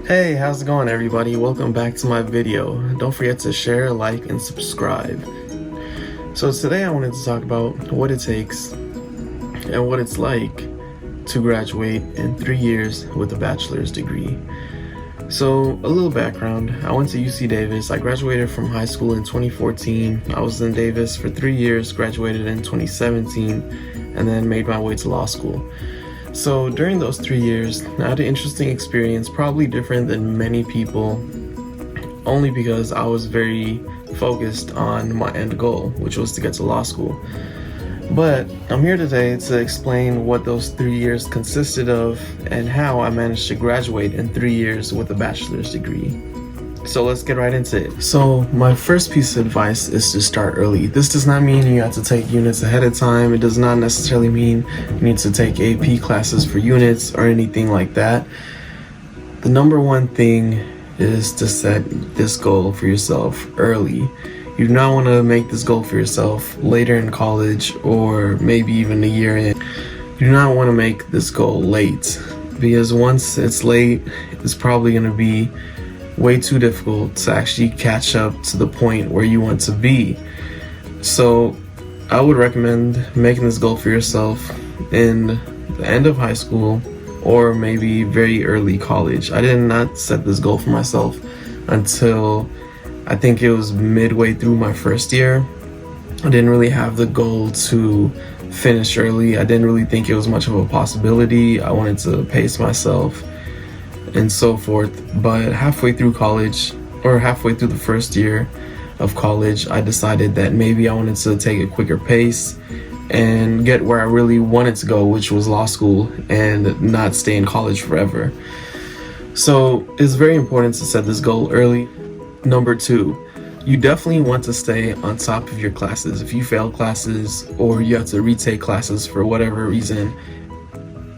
Hey, how's it going everybody? Welcome back to my video. Don't forget to share, like, and subscribe. So today I wanted to talk about what it takes and what it's like to graduate in 3 years with a bachelor's degree. So a little background, I went to UC Davis. I graduated from high school in 2014. I was in Davis for 3 years, graduated in 2017, and then made my way to law school. So during those 3 years, I had an interesting experience, probably different than many people, only because I was very focused on my end goal, which was to get to law school. But I'm here today to explain what those 3 years consisted of and how I managed to graduate in 3 years with a bachelor's degree. So let's get right into it. So my first piece of advice is to start early. This does not mean you have to take units ahead of time. It does not necessarily mean you need to take AP classes for units or anything like that. The number one thing is to set this goal for yourself early. You do not want to make this goal for yourself later in college or maybe even a year in. You do not want to make this goal late, because once it's late, it's probably going to be way too difficult to actually catch up to the point where you want to be. So I would recommend making this goal for yourself in the end of high school or maybe very early college. I did not set this goal for myself until I think it was midway through my first year. I didn't really have the goal to finish early. I didn't really think it was much of a possibility. I wanted to pace myself and so forth. But halfway through college, or halfway through the first year of college, I decided that maybe I wanted to take a quicker pace and get where I really wanted to go, which was law school, and not stay in college forever. So it's very important to set this goal early. Number two, you definitely want to stay on top of your classes. If you fail classes or you have to retake classes for whatever reason,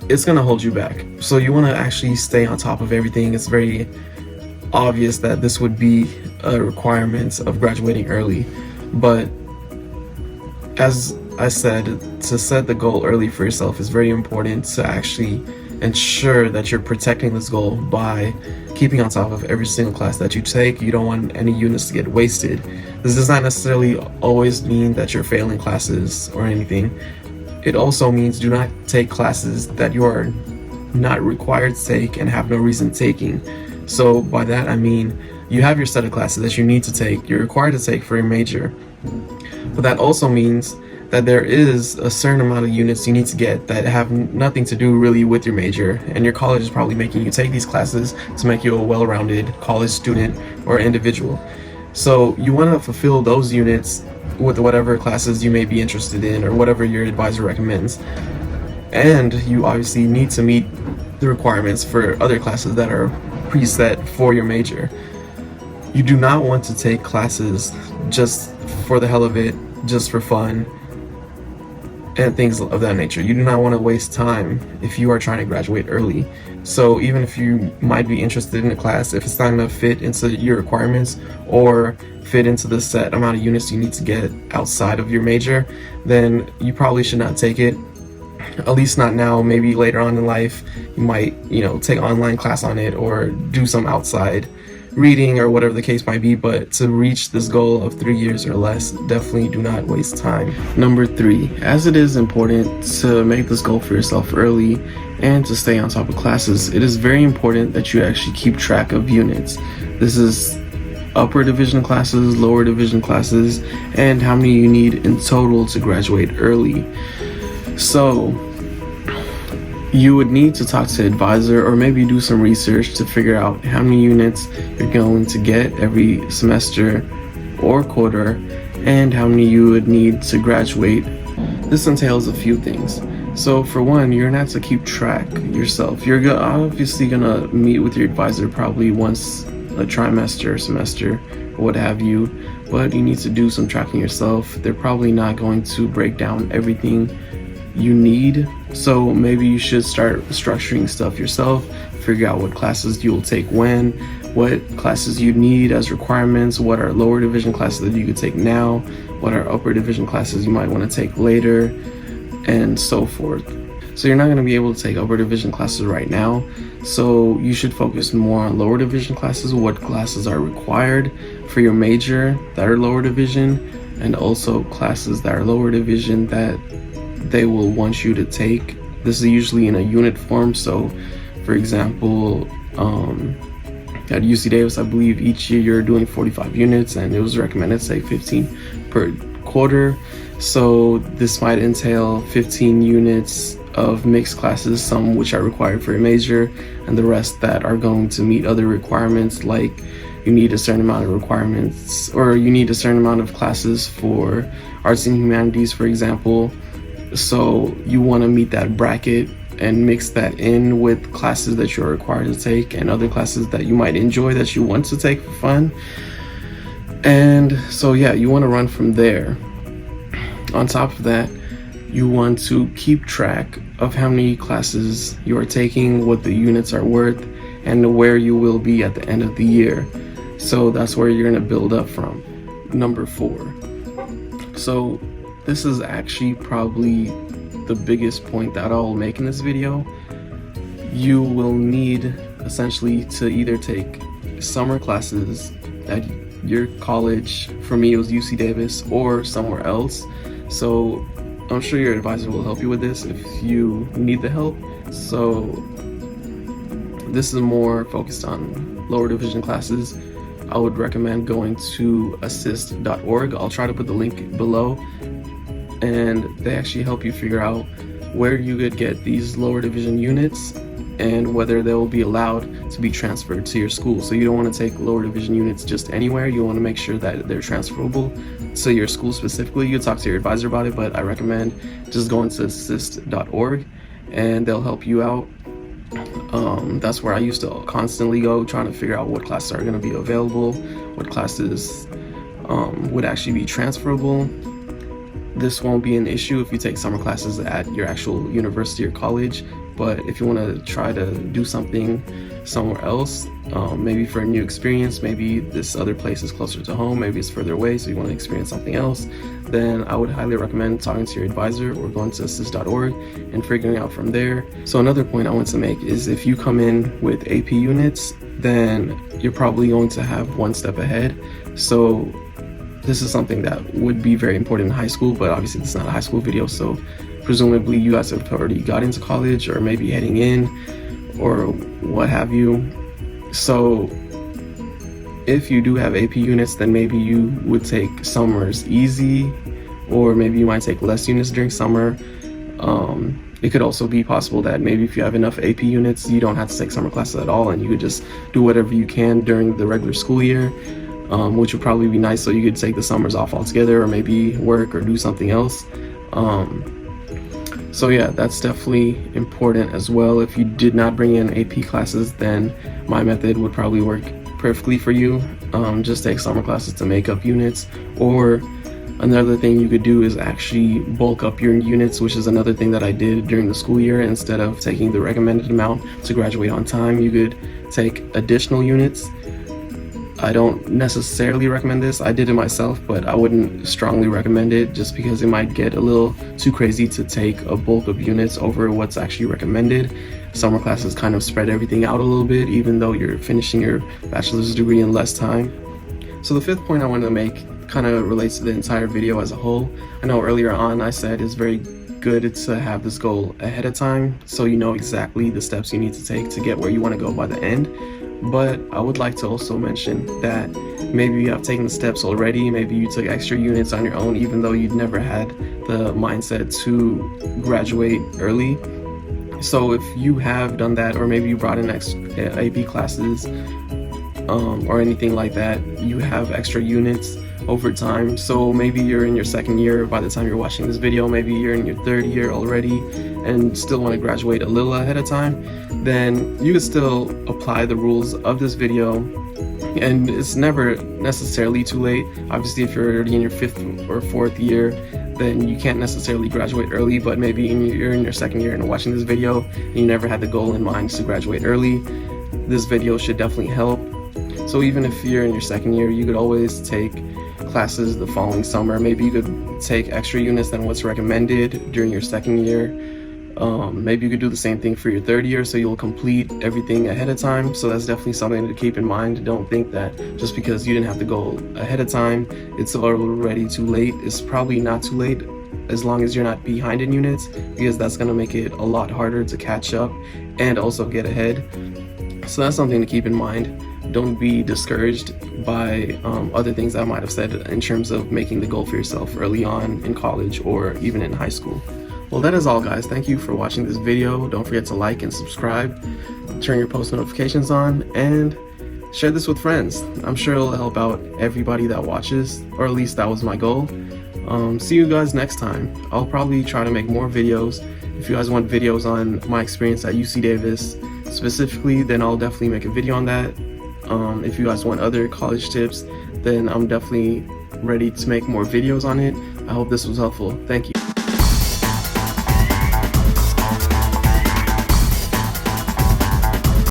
it's gonna hold you back. So you wanna actually stay on top of everything. It's very obvious that this would be a requirement of graduating early. But as I said, to set the goal early for yourself is very important to actually ensure that you're protecting this goal by keeping on top of every single class that you take. You don't want any units to get wasted. This does not necessarily always mean that you're failing classes or anything. It also means do not take classes that you are not required to take and have no reason taking. So by that I mean you have your set of classes that you need to take, you're required to take for your major. But that also means that there is a certain amount of units you need to get that have nothing to do really with your major, and your college is probably making you take these classes to make you a well-rounded college student or individual. So you want to fulfill those units with whatever classes you may be interested in or whatever your advisor recommends. And you obviously need to meet the requirements for other classes that are preset for your major. You do not want to take classes just for the hell of it, just for fun, and things of that nature. You do not want to waste time if you are trying to graduate early. So even if you might be interested in a class, if it's not going to fit into your requirements or fit into the set amount of units you need to get outside of your major, then you probably should not take it. At least not now. Maybe later on in life you might, take online class on it or do some outside reading or whatever the case might be. But to reach this goal of 3 years or less, definitely do not waste time. Number three, as it is important to make this goal for yourself early and to stay on top of classes, it is very important that you actually keep track of units. This is upper division classes, lower division classes, and how many you need in total to graduate early. So you would need to talk to an advisor or maybe do some research to figure out how many units you're going to get every semester or quarter and how many you would need to graduate. This entails a few things. So for one, you're gonna have to keep track yourself. You're obviously gonna meet with your advisor probably once a trimester, semester, what have you, but you need to do some tracking yourself. They're probably not going to break down everything you need, so maybe you should start structuring stuff yourself. Figure out what classes you will take when, what classes you need as requirements, what are lower division classes that you could take now, what are upper division classes you might want to take later, and so forth. So you're not going to be able to take upper division classes right now. So you should focus more on lower division classes, what classes are required for your major that are lower division, and also classes that are lower division that they will want you to take. This is usually in a unit form. So for example, at UC Davis, I believe each year you're doing 45 units, and it was recommended to say 15 per quarter. So this might entail 15 units of mixed classes, some which are required for a major, and the rest that are going to meet other requirements, like you need a certain amount of requirements, or you need a certain amount of classes for arts and humanities, for example. So you want to meet that bracket and mix that in with classes that you're required to take and other classes that you might enjoy that you want to take for fun. And so yeah, you want to run from there. On top of that, you want to keep track of how many classes you are taking, what the units are worth, and where you will be at the end of the year. So that's where you're going to build up from. Number 4. So this is actually probably the biggest point that I'll make in this video. You will need essentially to either take summer classes at your college, for me it was UC Davis, or somewhere else. So I'm sure your advisor will help you with this if you need the help. So this is more focused on lower division classes. I would recommend going to assist.org. I'll try to put the link below, and they actually help you figure out where you could get these lower division units and whether they will be allowed to be transferred to your school. So you don't want to take lower division units just anywhere. You want to make sure that they're transferable to your school specifically. You can talk to your advisor about it, but I recommend just going to assist.org and they'll help you out. That's where I used to constantly go, trying to figure out what classes are going to be available, what classes would actually be transferable. This won't be an issue if you take summer classes at your actual university or college, but if you want to try to do something somewhere else, maybe for a new experience, maybe this other place is closer to home, maybe it's further away, so you want to experience something else, then I would highly recommend talking to your advisor or going to assist.org and figuring out from there. So another point I want to make is if you come in with AP units, then you're probably going to have one step ahead. So this is something that would be very important in high school, but obviously it's not a high school video, so presumably you guys have already got into college or maybe heading in or what have you. So if you do have AP units, then maybe you would take summers easy, or maybe you might take less units during summer. It could also be possible that maybe if you have enough AP units, you don't have to take summer classes at all and you could just do whatever you can during the regular school year. Which would probably be nice, so you could take the summers off altogether or maybe work or do something else. So yeah, that's definitely important as well. If you did not bring in AP classes, then my method would probably work perfectly for you. Just take summer classes to make up units, or another thing you could do is actually bulk up your units, which is another thing that I did during the school year. Instead of taking the recommended amount to graduate on time, you could take additional units. I don't necessarily recommend this. I did it myself, but I wouldn't strongly recommend it just because it might get a little too crazy to take a bulk of units over what's actually recommended. Summer classes kind of spread everything out a little bit, even though you're finishing your bachelor's degree in less time. So the fifth point I wanted to make kind of relates to the entire video as a whole. I know earlier on I said it's very good to have this goal ahead of time, so you know exactly the steps you need to take to get where you want to go by the end. But I would like to also mention that maybe you have taken the steps already, maybe you took extra units on your own even though you'd never had the mindset to graduate early. So if you have done that, or maybe you brought in extra AP classes or anything like that, you have extra units over time. So maybe you're in your second year by the time you're watching this video, maybe you're in your third year already and still want to graduate a little ahead of time, then you can still apply the rules of this video, and it's never necessarily too late. Obviously, if you're already in your 5th or 4th year, then you can't necessarily graduate early, but maybe you're in your second year and watching this video and you never had the goal in mind to graduate early, this video should definitely help. So even if you're in your second year, you could always take classes the following summer. Maybe you could take extra units than what's recommended during your second year. Maybe you could do the same thing for your third year, so you'll complete everything ahead of time. So that's definitely something to keep in mind. Don't think that just because you didn't have to go ahead of time, it's already too late. It's probably not too late as long as you're not behind in units, because that's going to make it a lot harder to catch up and also get ahead. So that's something to keep in mind. Don't be discouraged by other things I might have said in terms of making the goal for yourself early on in college or even in high school. Well, that is all, guys. Thank you for watching this video. Don't forget to like and subscribe, turn your post notifications on, and share this with friends. I'm sure it'll help out everybody that watches, or at least that was my goal. See you guys next time. I'll probably try to make more videos. If you guys want videos on my experience at UC Davis specifically, then I'll definitely make a video on that. If you guys want other college tips, then I'm definitely ready to make more videos on it. I hope this was helpful. Thank you.